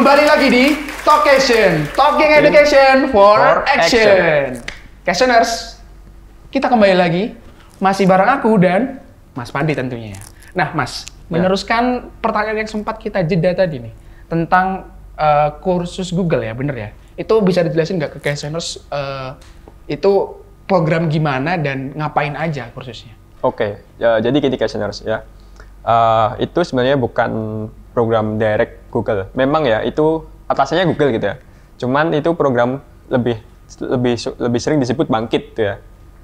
kembali lagi di Talkation, Talking Education for Action. Questioners, kita kembali lagi masih bareng aku dan Mas Pandi tentunya ya. Nah, Mas, meneruskan pertanyaan yang sempat kita jeda tadi nih tentang kursus Google ya, bener ya? Itu bisa dijelasin nggak ke questioners itu program gimana dan ngapain aja kursusnya? Oke, jadi gini questioners ya. Itu sebenarnya bukan program direct Google. Memang ya itu atasannya Google gitu ya. Cuman itu program lebih sering disebut Bangkit gitu ya.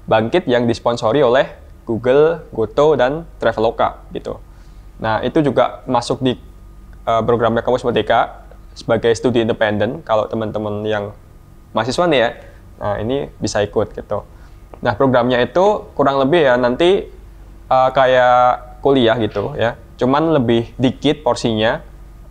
Bangkit yang disponsori oleh Google, Goto dan Traveloka gitu. Nah, itu juga masuk di programnya Kampus Merdeka sebagai studi independen kalau teman-teman yang mahasiswa nih ya. Nah, ini bisa ikut gitu. Nah, programnya itu kurang lebih ya nanti kayak kuliah gitu ya. Cuman lebih dikit porsinya,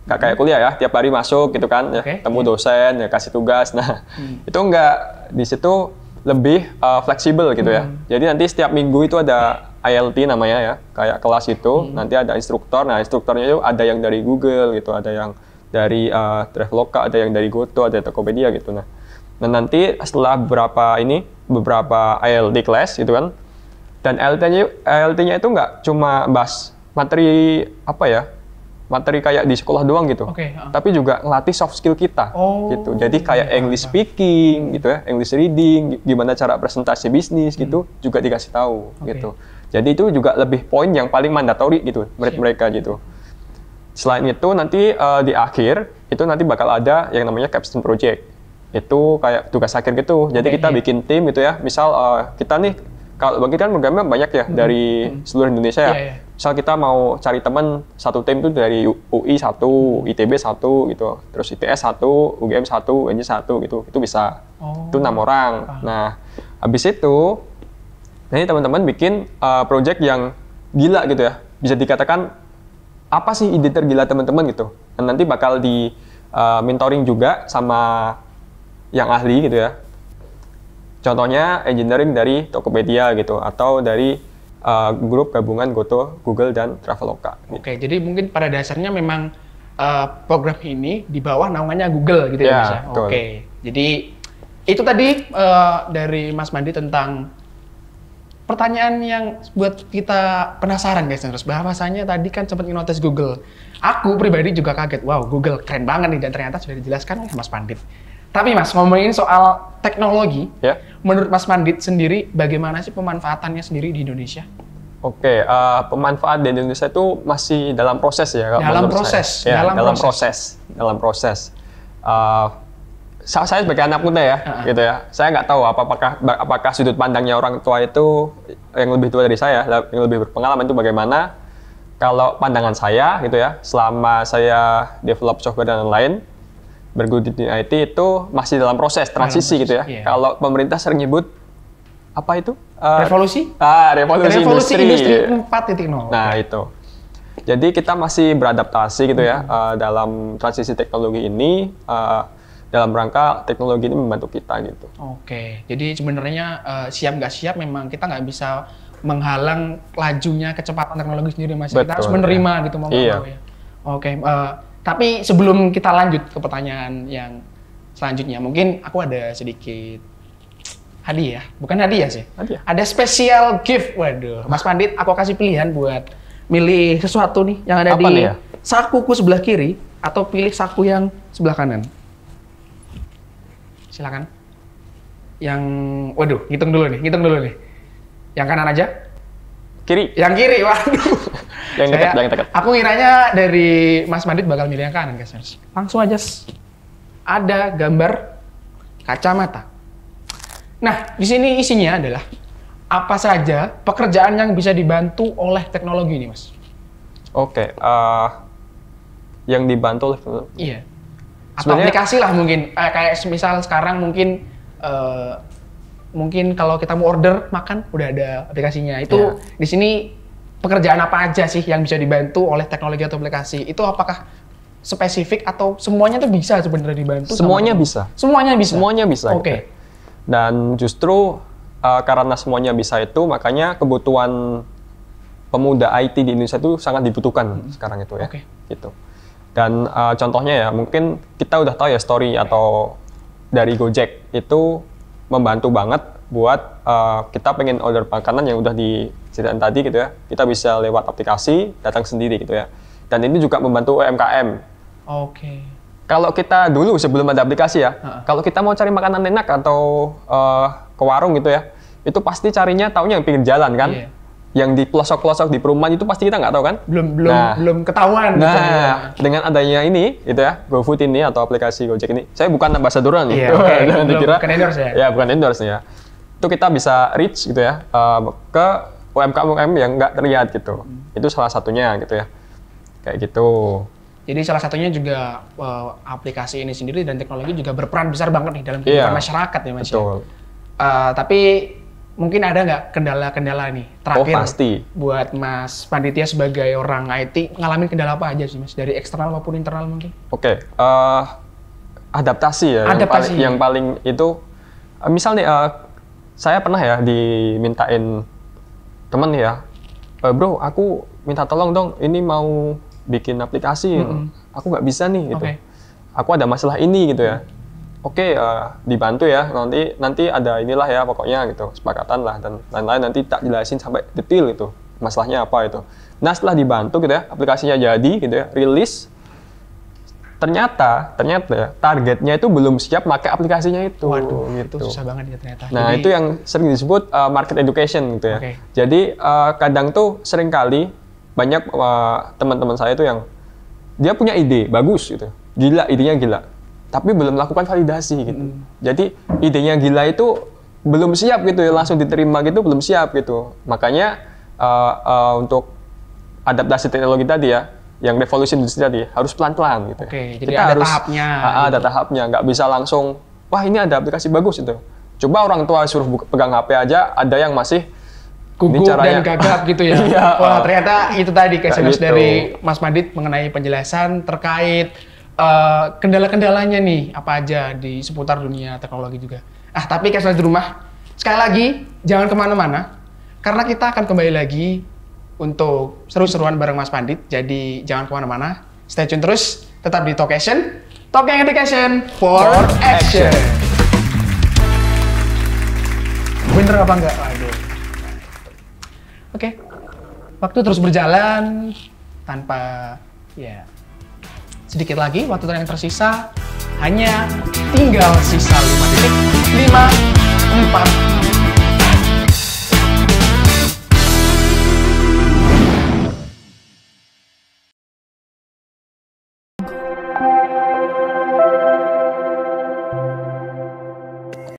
nggak kayak kuliah ya, tiap hari masuk gitu kan, ya, ketemu dosen, ya kasih tugas. Nah, itu nggak, di situ lebih fleksibel gitu ya. Jadi nanti setiap minggu itu ada ILT namanya ya, kayak kelas itu, nanti ada instruktur. Nah, instrukturnya itu ada yang dari Google gitu, ada yang dari Traveloka, ada yang dari Goto, ada Tokopedia gitu. Nah, nanti setelah beberapa ILT class gitu kan, dan ILT-nya itu nggak cuma bahas materi materi kayak di sekolah doang gitu, tapi juga ngelatih soft skill kita gitu. Jadi kayak English speaking gitu ya, English reading, gimana cara presentasi bisnis gitu, juga dikasih tahu gitu. Jadi itu juga lebih poin yang paling mandatori gitu mereka gitu. Selain itu nanti di akhir itu nanti bakal ada yang namanya capstone project. Itu kayak tugas akhir gitu. Jadi kita bikin tim gitu ya. Misal kita nih, kalau bagi kan programnya banyak ya dari seluruh Indonesia ya. Misal kita mau cari teman satu tim itu dari UI 1, ITB 1 gitu, terus ITS 1, UGM 1, UNJ 1 gitu. Itu bisa. Itu 6 orang. Nah, habis itu nanti teman-teman bikin project yang gila gitu ya. Bisa dikatakan apa sih ide tergila teman-teman gitu. Dan nanti bakal di mentoring juga sama yang ahli gitu ya. Contohnya engineering dari Tokopedia gitu, atau dari grup gabungan Goto, Google, dan Traveloka. Gitu. Oke, jadi mungkin pada dasarnya memang program ini di bawah naungannya Google gitu ya, Mas ya? Oke, jadi itu tadi dari Mas Mandi tentang pertanyaan yang buat kita penasaran guys, terus bahwasanya tadi kan sempat notice Google. Aku pribadi juga kaget, wow Google keren banget nih, dan ternyata sudah dijelaskan oleh Mas Pandit. Tapi Mas, ngomongin soal teknologi, menurut Mas Pandit sendiri, bagaimana sih pemanfaatannya sendiri di Indonesia? Oke, pemanfaat di Indonesia itu masih dalam proses ya. Dalam proses? Dalam proses. Saya sebagai anak muda ya, gitu ya. Saya nggak tahu apakah sudut pandangnya orang tua itu yang lebih tua dari saya, yang lebih berpengalaman itu bagaimana. Kalau pandangan saya, gitu ya, selama saya develop software dan lain-lain, bergelut di IT itu masih dalam proses transisi gitu ya. Kalau pemerintah sering nyebut apa itu? Revolusi? Revolusi industri 4.0. Nah, itu. Jadi kita masih beradaptasi gitu ya dalam transisi teknologi ini, dalam rangka teknologi ini membantu kita gitu. Oke, jadi sebenarnya siap nggak siap memang kita nggak bisa menghalang lajunya kecepatan teknologi sendiri, Mas. Kita harus menerima gitu mau nggak mau ya. Oke, tapi sebelum kita lanjut ke pertanyaan yang selanjutnya, mungkin aku ada sedikit hadiah. Bukan hadiah sih. Ada special gift. Waduh, Mas Pandit, aku kasih pilihan buat milih sesuatu nih yang ada di sakuku sebelah kiri atau pilih saku yang sebelah kanan. Silakan. Yang, waduh, hitung dulu nih. Yang kanan aja? Kiri. Yang kiri, waduh. Yang dekat. Aku ngiranya dari Mas Mandit bakal milih yang kanan, guys. Langsung aja. Ada gambar kacamata. Nah, di sini isinya adalah apa saja pekerjaan yang bisa dibantu oleh teknologi ini, Mas? Oke, yang dibantu oleh teknologi? Iya. Atau aplikasi lah mungkin. Kayak misal sekarang mungkin kalau kita mau order makan udah ada aplikasinya. Itu di sini pekerjaan apa aja sih yang bisa dibantu oleh teknologi atau aplikasi? Itu apakah spesifik atau semuanya tuh bisa sebenarnya dibantu? Semuanya bisa. Semuanya bisa. Semuanya bisa. Oke. Gitu. Dan justru karena semuanya bisa itu, makanya kebutuhan pemuda IT di Indonesia itu sangat dibutuhkan sekarang itu ya. Gitu. Dan contohnya ya, mungkin kita udah tahu ya story atau dari Gojek itu membantu banget buat kita pengen order makanan yang udah disediakan tadi gitu ya. Kita bisa lewat aplikasi, datang sendiri gitu ya. Dan ini juga membantu UMKM. Oke. Kalau kita dulu sebelum ada aplikasi ya, kalau kita mau cari makanan enak atau ke warung gitu ya, itu pasti carinya taunya yang pinggir jalan kan. Iya. Yang di pelosok-pelosok di perumahan itu pasti kita nggak tahu kan? Belum ketahuan. Nah, gitu ya. Dengan adanya ini, gitu ya, GoFood ini atau aplikasi Gojek ini, saya bukan ambasadoran nih. Iya, jangan dikira. Bukan endorse ya? Ya, bukan endorse nih ya. Itu kita bisa reach gitu ya, ke UMKM yang nggak terlihat gitu. Itu salah satunya gitu ya. Kayak gitu. Jadi salah satunya juga aplikasi ini sendiri dan teknologi juga berperan besar banget nih dalam kehidupan masyarakat ya Mas. Betul. Tapi mungkin ada nggak kendala-kendala nih terakhir pasti. Buat Mas Panditya sebagai orang IT ngalamin kendala apa aja sih Mas dari eksternal maupun internal mungkin? Oke, adaptasi ya. Adaptasi. Yang paling itu misal nih saya pernah ya dimintain temen ya, bro aku minta tolong dong ini mau bikin aplikasi, aku nggak bisa nih gitu. Aku ada masalah ini gitu ya. Oke, dibantu ya, nanti ada inilah ya pokoknya gitu, sepakatan lah dan lain-lain, nanti tak jelasin sampai detail itu, masalahnya apa itu. Nah setelah dibantu gitu ya, aplikasinya jadi gitu ya, rilis, ternyata ya, targetnya itu belum siap pakai aplikasinya itu. Waduh, gitu. itu susah banget ya ternyata. Nah itu yang sering disebut market education gitu ya. Jadi kadang tuh sering kali banyak teman-teman saya itu yang dia punya ide, bagus gitu, idenya gila. Tapi belum melakukan validasi gitu. Jadi idenya gila itu belum siap gitu ya, langsung diterima gitu belum siap gitu. Makanya untuk adaptasi teknologi tadi ya, yang revolution industri tadi harus pelan-pelan gitu. Jadi kita ada tahapnya. Ada tahapnya, nggak bisa langsung, wah ini ada aplikasi bagus itu. Coba orang tua suruh pegang HP aja, ada yang masih gugup dan gagap gitu ya. Wah ternyata itu tadi kesempatan dari Mas Pandit mengenai penjelasan terkait kendala-kendalanya nih apa aja di seputar dunia teknologi juga. Tapi Kesmas di rumah, sekali lagi jangan kemana-mana karena kita akan kembali lagi untuk seru-seruan bareng Mas Pandit. Jadi jangan kemana-mana, stay tune terus, tetap di Talkation, Talking Education for Action. Bener apa enggak? Aduh. Oke, waktu terus berjalan tanpa sedikit lagi waktu yang tersisa, hanya tinggal sisa 5 detik, 5, 4,